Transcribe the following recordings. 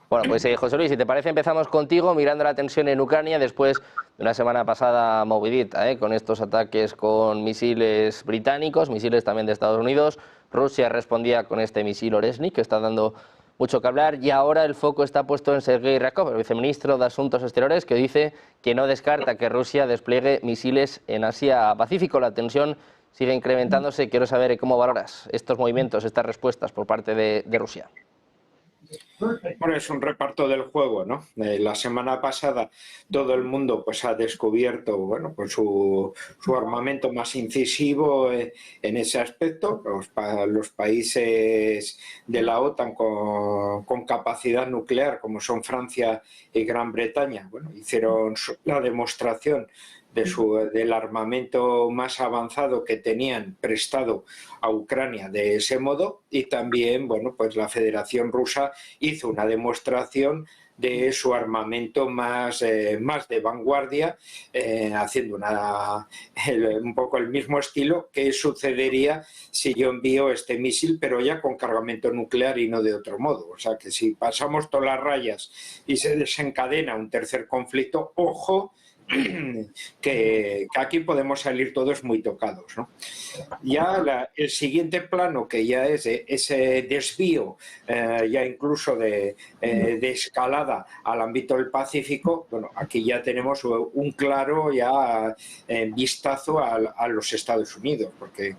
Bueno, pues José Luis, si te parece, empezamos contigo mirando la tensión en Ucrania después de una semana pasada movidita, con estos ataques con misiles británicos, misiles también de Estados Unidos. Rusia respondía con este misil Oresnik, que está dando mucho que hablar, y ahora el foco está puesto en Sergei Ryabkov, el viceministro de Asuntos Exteriores, que dice que no descarta que Rusia despliegue misiles en Asia-Pacífico. La tensión sigue incrementándose. Quiero saber cómo valoras estos movimientos, estas respuestas por parte de Rusia. Bueno, es un reparto del juego, ¿no? La semana pasada todo el mundo pues ha descubierto, bueno, pues su armamento más incisivo en ese aspecto. Los países de la OTAN con capacidad nuclear, como son Francia y Gran Bretaña, bueno, hicieron la demostración del armamento más avanzado que tenían prestado a Ucrania de ese modo, y también, bueno, pues la Federación Rusa hizo una demostración de su armamento más de vanguardia, haciendo un poco el mismo estilo que sucedería si yo envío este misil, pero ya con cargamento nuclear y no de otro modo. O sea que si pasamos todas las rayas y se desencadena un tercer conflicto, ojo, que aquí podemos salir todos muy tocados, ¿no? Ya el siguiente plano, que ya es ese desvío, ya incluso de escalada al ámbito del Pacífico, bueno, aquí ya tenemos un claro ya vistazo a los Estados Unidos, porque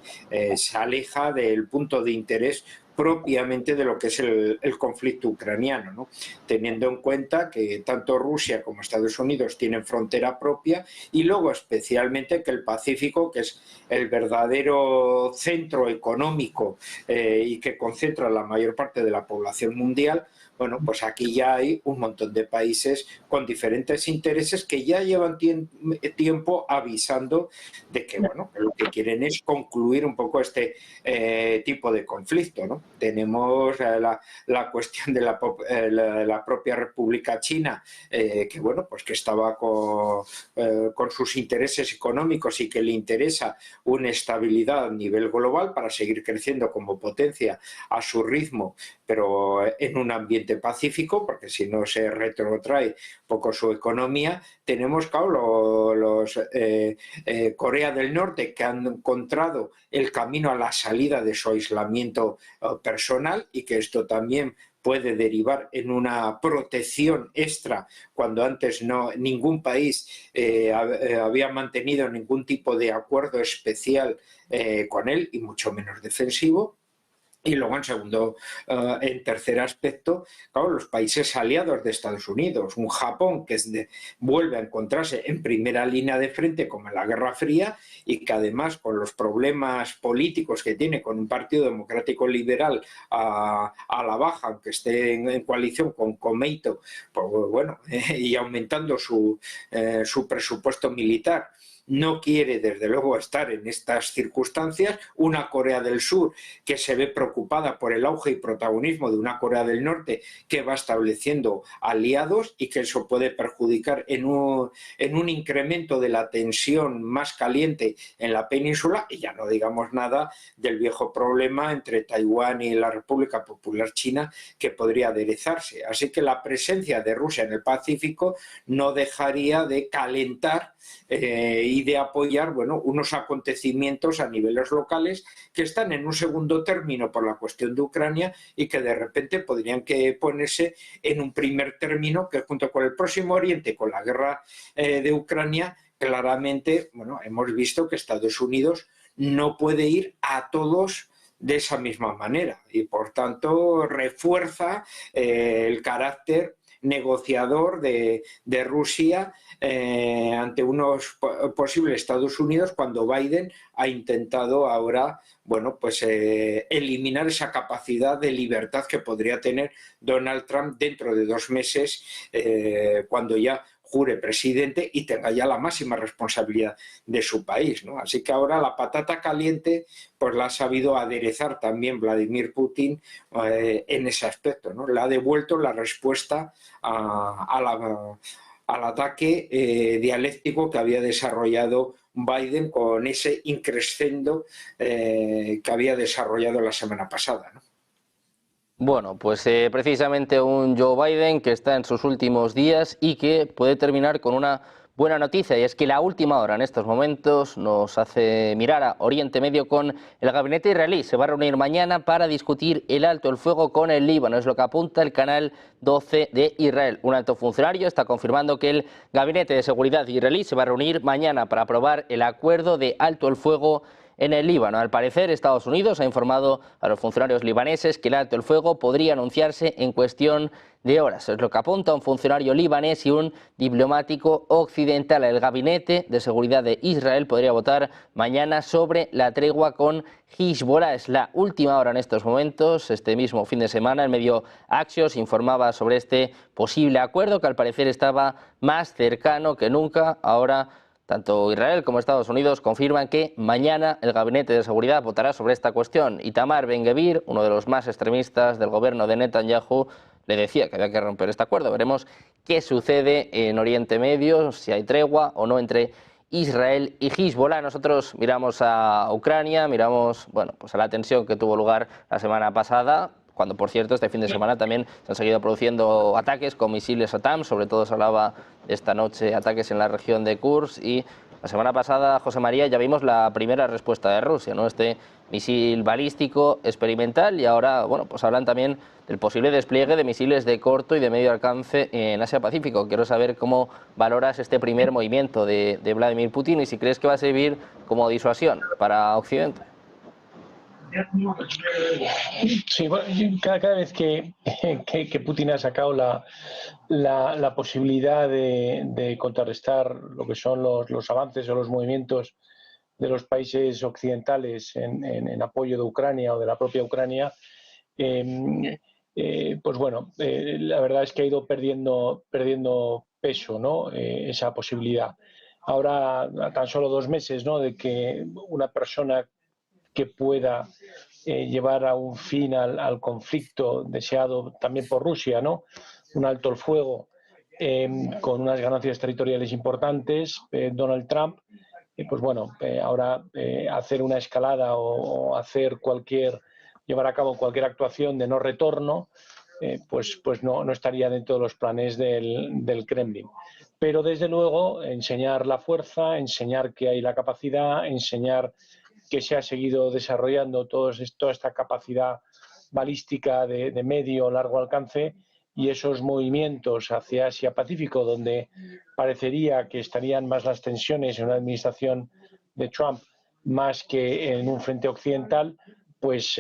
se aleja del punto de interés propiamente de lo que es el conflicto ucraniano, ¿no? Teniendo en cuenta que tanto Rusia como Estados Unidos tienen frontera propia, y luego especialmente que el Pacífico, que es el verdadero centro económico y que concentra la mayor parte de la población mundial, bueno, pues aquí ya hay un montón de países con diferentes intereses que ya llevan tiempo avisando de que, bueno, que lo que quieren es concluir un poco este tipo de conflicto, ¿no? Tenemos la cuestión de la propia República China, que, bueno, pues que estaba con sus intereses económicos y que le interesa una estabilidad a nivel global para seguir creciendo como potencia a su ritmo, pero en un ambiente pacífico, porque si no se retrotrae un poco su economía. Tenemos, claro, Corea del Norte, que han encontrado el camino a la salida de su aislamiento personal, y que esto también puede derivar en una protección extra cuando antes ningún país había mantenido ningún tipo de acuerdo especial con él, y mucho menos defensivo. Y luego, en tercer aspecto, claro, los países aliados de Estados Unidos, un Japón que vuelve a encontrarse en primera línea de frente como en la Guerra Fría, y que además, con los problemas políticos que tiene con un partido democrático liberal a la baja, aunque esté en coalición con Komeito, pues bueno, y aumentando su presupuesto militar, no quiere desde luego estar en estas circunstancias. Una Corea del Sur que se ve preocupada por el auge y protagonismo de una Corea del Norte que va estableciendo aliados, y que eso puede perjudicar en un incremento de la tensión más caliente en la península, y ya no digamos nada del viejo problema entre Taiwán y la República Popular China, que podría aderezarse. Así que la presencia de Rusia en el Pacífico no dejaría de calentar y de apoyar, bueno, unos acontecimientos a niveles locales que están en un segundo término por la cuestión de Ucrania, y que de repente podrían ponerse en un primer término, que junto con el Próximo Oriente, con la guerra de Ucrania, claramente, bueno, hemos visto que Estados Unidos no puede ir a todos de esa misma manera, y por tanto refuerza el carácter negociador de Rusia ante unos posibles Estados Unidos, cuando Biden ha intentado ahora, bueno, pues eliminar esa capacidad de libertad que podría tener Donald Trump dentro de 2 meses, cuando ya jure presidente y tenga ya la máxima responsabilidad de su país, ¿no? Así que ahora la patata caliente pues la ha sabido aderezar también Vladimir Putin en ese aspecto, ¿no? Le ha devuelto la respuesta al ataque dialéctico que había desarrollado Biden con ese increscendo que había desarrollado la semana pasada, ¿no? Bueno, pues precisamente un Joe Biden que está en sus últimos días y que puede terminar con una buena noticia, y es que la última hora en estos momentos nos hace mirar a Oriente Medio con el gabinete israelí. Se va a reunir mañana para discutir el alto el fuego con el Líbano, es lo que apunta el canal 12 de Israel. Un alto funcionario está confirmando que el gabinete de seguridad israelí se va a reunir mañana para aprobar el acuerdo de alto el fuego en el Líbano. Al parecer, Estados Unidos ha informado a los funcionarios libaneses que el alto el fuego podría anunciarse en cuestión de horas. Es lo que apunta un funcionario libanés y un diplomático occidental. El Gabinete de Seguridad de Israel podría votar mañana sobre la tregua con Hezbollah. Es la última hora en estos momentos. Este mismo fin de semana, el medio Axios informaba sobre este posible acuerdo que al parecer estaba más cercano que nunca. Ahora tanto Israel como Estados Unidos confirman que mañana el Gabinete de Seguridad votará sobre esta cuestión. Itamar Ben-Gvir, uno de los más extremistas del gobierno de Netanyahu, le decía que había que romper este acuerdo. Veremos qué sucede en Oriente Medio, si hay tregua o no entre Israel y Hezbollah. Nosotros miramos a Ucrania, miramos pues a la tensión que tuvo lugar la semana pasada, cuando, por cierto, este fin de semana también se han seguido produciendo ataques con misiles ATAM, sobre todo se hablaba esta noche ataques en la región de Kursk, y la semana pasada, José María, ya vimos la primera respuesta de Rusia, ¿no? Este misil balístico experimental, y ahora, pues hablan también del posible despliegue de misiles de corto y de medio alcance en Asia-Pacífico. Quiero saber cómo valoras este primer movimiento de Vladimir Putin y si crees que va a servir como disuasión para Occidente. Sí, bueno, cada vez que Putin ha sacado la posibilidad de contrarrestar lo que son los avances o los movimientos de los países occidentales en apoyo de Ucrania o de la propia Ucrania, pues bueno, la verdad es que ha ido perdiendo peso, ¿no? Esa posibilidad. Ahora, a tan solo 2 meses, ¿no?, de que una persona que pueda llevar a un fin al conflicto deseado también por Rusia, ¿no?, un alto el fuego con unas ganancias territoriales importantes, Donald Trump, pues bueno, ahora hacer una escalada o llevar a cabo cualquier actuación de no retorno, pues no estaría dentro de los planes del Kremlin. Pero desde luego enseñar la fuerza, enseñar que hay la capacidad, enseñar que se ha seguido desarrollando toda esta capacidad balística de medio o largo alcance, y esos movimientos hacia Asia-Pacífico, donde parecería que estarían más las tensiones en una administración de Trump más que en un frente occidental, pues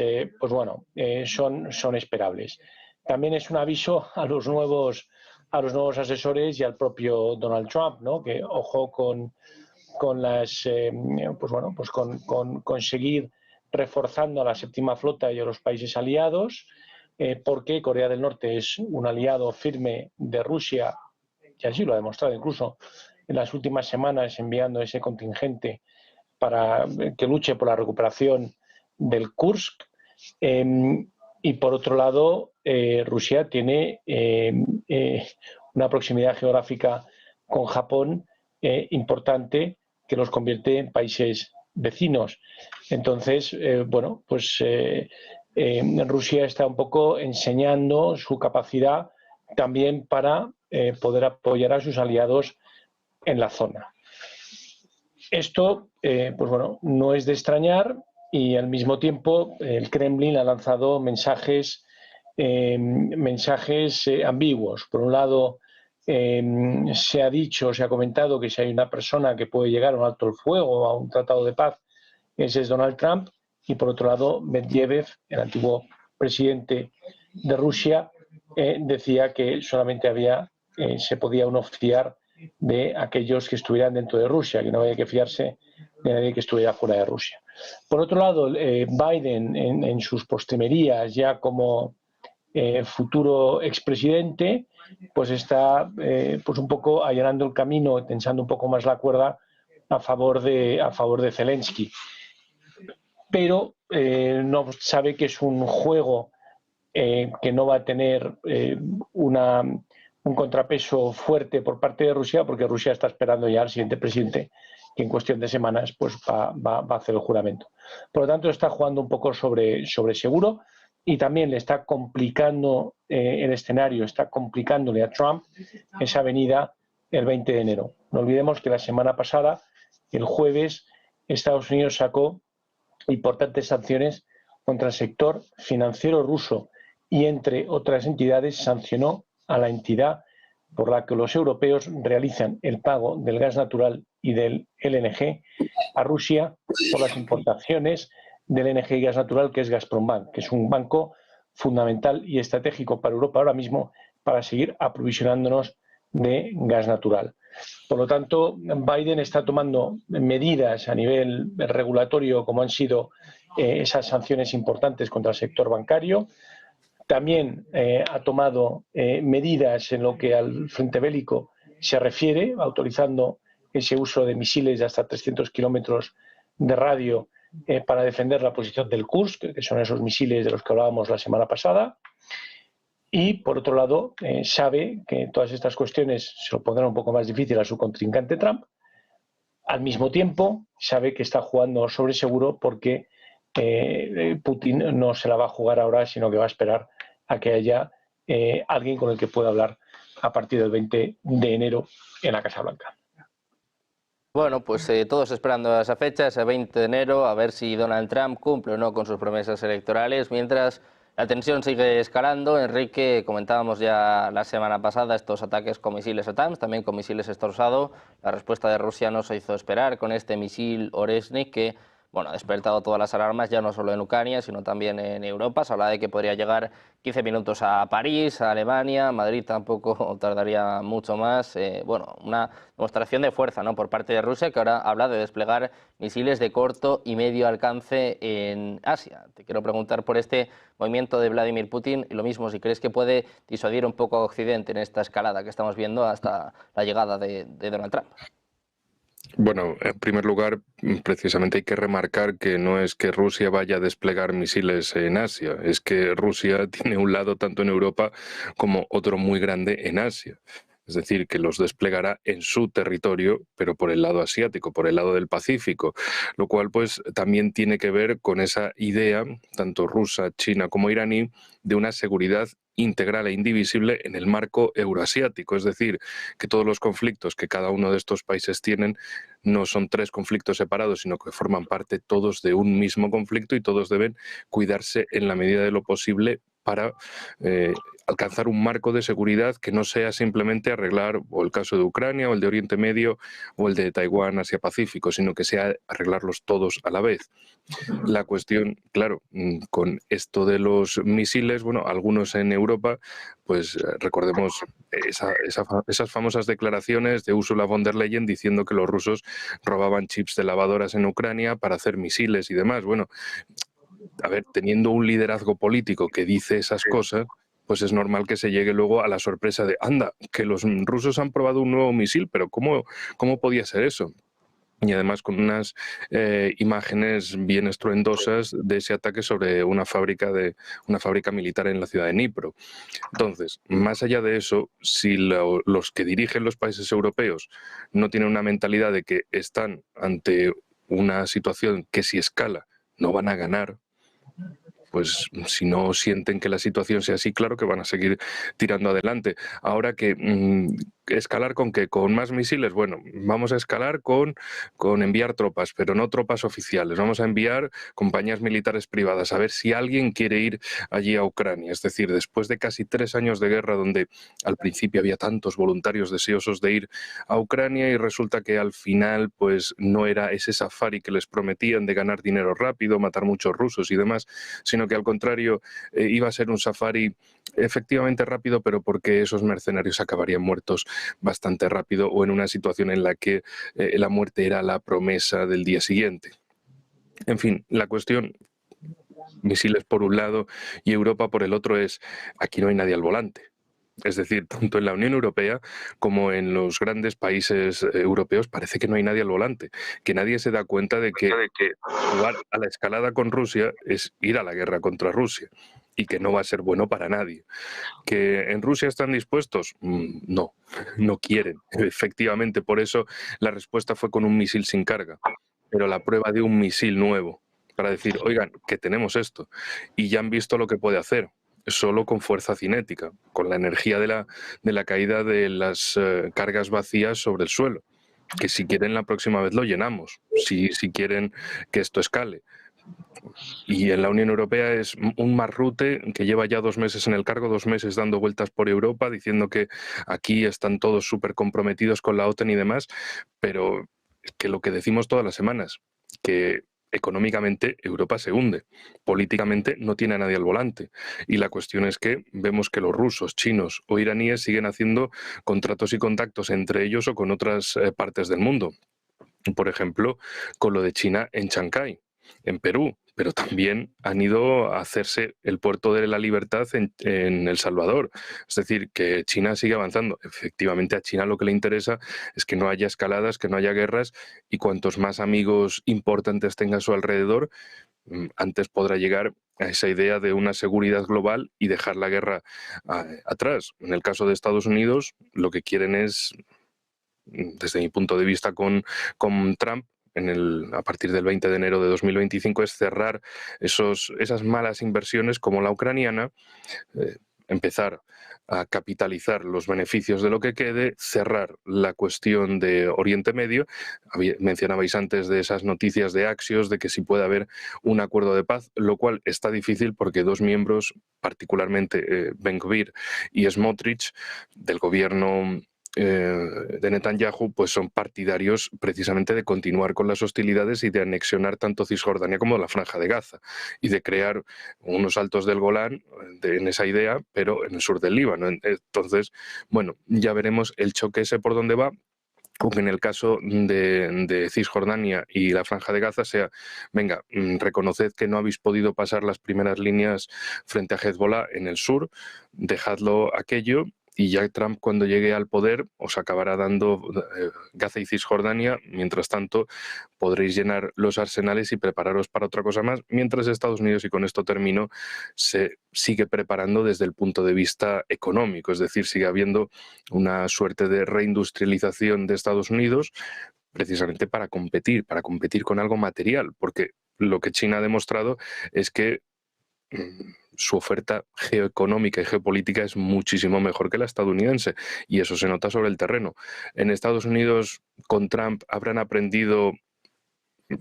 bueno, son esperables. También es un aviso a los nuevos asesores y al propio Donald Trump, ¿no?, que ojo con seguir reforzando a la séptima flota y a los países aliados, porque Corea del Norte es un aliado firme de Rusia, y así lo ha demostrado incluso en las últimas semanas, enviando ese contingente para que luche por la recuperación del Kursk. Y por otro lado, Rusia tiene una proximidad geográfica con Japón importante, que los convierte en países vecinos. Entonces, Rusia está un poco enseñando su capacidad también para poder apoyar a sus aliados en la zona. Esto, no es de extrañar, y al mismo tiempo el Kremlin ha lanzado mensajes ambiguos. Por un lado, se ha comentado que si hay una persona que puede llegar a un alto el fuego, a un tratado de paz, ese es Donald Trump, y por otro lado, Medvedev, el antiguo presidente de Rusia, decía que solamente se podía uno fiar de aquellos que estuvieran dentro de Rusia, que no había que fiarse de nadie que estuviera fuera de Rusia. Por otro lado, Biden, en sus postrimerías, ya como futuro expresidente, pues está un poco allanando el camino, tensando un poco más la cuerda a favor de Zelensky. Pero no sabe que es un juego que no va a tener un contrapeso fuerte por parte de Rusia, porque Rusia está esperando ya al siguiente presidente, que en cuestión de semanas pues va a hacer el juramento. Por lo tanto, está jugando un poco sobre seguro, y también le está complicando el escenario, está complicándole a Trump esa venida el 20 de enero. No olvidemos que la semana pasada, el jueves, Estados Unidos sacó importantes sanciones contra el sector financiero ruso y, entre otras entidades, sancionó a la entidad por la que los europeos realizan el pago del gas natural y del LNG a Rusia por las importaciones del LNG y gas natural, que es Gazprombank, que es un banco fundamental y estratégico para Europa ahora mismo para seguir aprovisionándonos de gas natural. Por lo tanto, Biden está tomando medidas a nivel regulatorio, como han sido esas sanciones importantes contra el sector bancario. También ha tomado medidas en lo que al frente bélico se refiere, autorizando ese uso de misiles de hasta 300 kilómetros de radio para defender la posición del Kursk, que son esos misiles de los que hablábamos la semana pasada. Y, por otro lado, sabe que todas estas cuestiones se lo pondrán un poco más difícil a su contrincante Trump. Al mismo tiempo, sabe que está jugando sobre seguro porque Putin no se la va a jugar ahora, sino que va a esperar a que haya alguien con el que pueda hablar a partir del 20 de enero en la Casa Blanca. Bueno, pues todos esperando esa fecha, ese 20 de enero, a ver si Donald Trump cumple o no con sus promesas electorales, mientras la tensión sigue escalando. Enrique, comentábamos ya la semana pasada estos ataques con misiles ATACMS, también con misiles Storm. La respuesta de Rusia no se hizo esperar con este misil Oresnik que, bueno, ha despertado todas las alarmas, ya no solo en Ucrania, sino también en Europa. Se habla de que podría llegar 15 minutos a París, a Alemania. Madrid tampoco tardaría mucho más. Bueno, una demostración de fuerza, ¿no?, por parte de Rusia, que ahora habla de desplegar misiles de corto y medio alcance en Asia. Te quiero preguntar por este movimiento de Vladimir Putin y lo mismo, si crees que puede disuadir un poco a Occidente en esta escalada que estamos viendo hasta la llegada de Donald Trump. Bueno, en primer lugar, precisamente hay que remarcar que no es que Rusia vaya a desplegar misiles en Asia, es que Rusia tiene un lado tanto en Europa como otro muy grande en Asia. Es decir, que los desplegará en su territorio, pero por el lado asiático, por el lado del Pacífico, lo cual pues también tiene que ver con esa idea, tanto rusa, china como iraní, de una seguridad integral e indivisible en el marco euroasiático. Es decir, que todos los conflictos que cada uno de estos países tienen no son tres conflictos separados, sino que forman parte todos de un mismo conflicto y todos deben cuidarse en la medida de lo posible para alcanzar un marco de seguridad que no sea simplemente arreglar o el caso de Ucrania o el de Oriente Medio o el de Taiwán, Asia-Pacífico, sino que sea arreglarlos todos a la vez. La cuestión, claro, con esto de los misiles, bueno, algunos en Europa, pues recordemos esas famosas declaraciones de Ursula von der Leyen diciendo que los rusos robaban chips de lavadoras en Ucrania para hacer misiles y demás. Bueno, a ver, teniendo un liderazgo político que dice esas cosas, pues es normal que se llegue luego a la sorpresa de, anda, que los rusos han probado un nuevo misil, pero ¿cómo podía ser eso? Y además con unas imágenes bien estruendosas de ese ataque sobre una fábrica militar en la ciudad de Dnipro. Entonces, más allá de eso, si los que dirigen los países europeos no tienen una mentalidad de que están ante una situación que si escala no van a ganar, pues si no sienten que la situación sea así, claro que van a seguir tirando adelante. Ahora que ¿escalar con qué? ¿Con más misiles? Bueno, vamos a escalar con enviar tropas, pero no tropas oficiales. Vamos a enviar compañías militares privadas, a ver si alguien quiere ir allí a Ucrania. Es decir, después de casi 3 años de guerra, donde al principio había tantos voluntarios deseosos de ir a Ucrania y resulta que al final pues no era ese safari que les prometían de ganar dinero rápido, matar muchos rusos y demás, sino que al contrario iba a ser un safari efectivamente rápido, pero porque esos mercenarios acabarían muertos bastante rápido o en una situación en la que la muerte era la promesa del día siguiente. En fin, la cuestión, misiles por un lado y Europa por el otro, es aquí no hay nadie al volante. Es decir, tanto en la Unión Europea como en los grandes países europeos parece que no hay nadie al volante, que nadie se da cuenta de que jugar a la escalada con Rusia es ir a la guerra contra Rusia y que no va a ser bueno para nadie. ¿Que en Rusia están dispuestos? No, no quieren. Efectivamente, por eso la respuesta fue con un misil sin carga, pero la prueba de un misil nuevo, para decir, oigan, que tenemos esto, y ya han visto lo que puede hacer, solo con fuerza cinética, con la energía de la caída de las cargas vacías sobre el suelo, que si quieren la próxima vez lo llenamos, si quieren que esto escale. Y en la Unión Europea es un Marrute que lleva ya 2 meses en el cargo, 2 meses dando vueltas por Europa, diciendo que aquí están todos súper comprometidos con la OTAN y demás, pero que lo que decimos todas las semanas, que económicamente Europa se hunde, políticamente no tiene a nadie al volante. Y la cuestión es que vemos que los rusos, chinos o iraníes siguen haciendo contratos y contactos entre ellos o con otras partes del mundo. Por ejemplo, con lo de China en Chancay, en Perú, pero también han ido a hacerse el puerto de la libertad en El Salvador. Es decir, que China sigue avanzando. Efectivamente, a China lo que le interesa es que no haya escaladas, que no haya guerras, y cuantos más amigos importantes tenga a su alrededor, antes podrá llegar a esa idea de una seguridad global y dejar la guerra atrás. En el caso de Estados Unidos, lo que quieren es, desde mi punto de vista con Trump, a partir del 20 de enero de 2025, es cerrar esas malas inversiones como la ucraniana, empezar a capitalizar los beneficios de lo que quede, cerrar la cuestión de Oriente Medio. Mencionabais antes de esas noticias de Axios, de que sí puede haber un acuerdo de paz, lo cual está difícil porque 2 miembros, particularmente Ben-Gvir y Smotrich, del gobierno de Netanyahu, pues son partidarios precisamente de continuar con las hostilidades y de anexionar tanto Cisjordania como la Franja de Gaza y de crear unos altos del Golán en esa idea, pero en el sur del Líbano. Entonces, bueno, ya veremos el choque ese por dónde va. Aunque en el caso de Cisjordania y la Franja de Gaza sea, venga, reconoced que no habéis podido pasar las primeras líneas frente a Hezbollah en el sur, dejadlo aquello, y ya Trump, cuando llegue al poder, os acabará dando Gaza y Cisjordania. Mientras tanto, podréis llenar los arsenales y prepararos para otra cosa más, mientras Estados Unidos, y con esto termino, se sigue preparando desde el punto de vista económico, es decir, sigue habiendo una suerte de reindustrialización de Estados Unidos, precisamente para competir con algo material, porque lo que China ha demostrado es que su oferta geoeconómica y geopolítica es muchísimo mejor que la estadounidense, y eso se nota sobre el terreno. En Estados Unidos, con Trump, habrán aprendido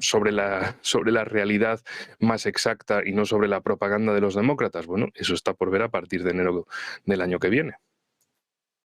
sobre la realidad más exacta y no sobre la propaganda de los demócratas. Bueno, eso está por ver a partir de enero del año que viene.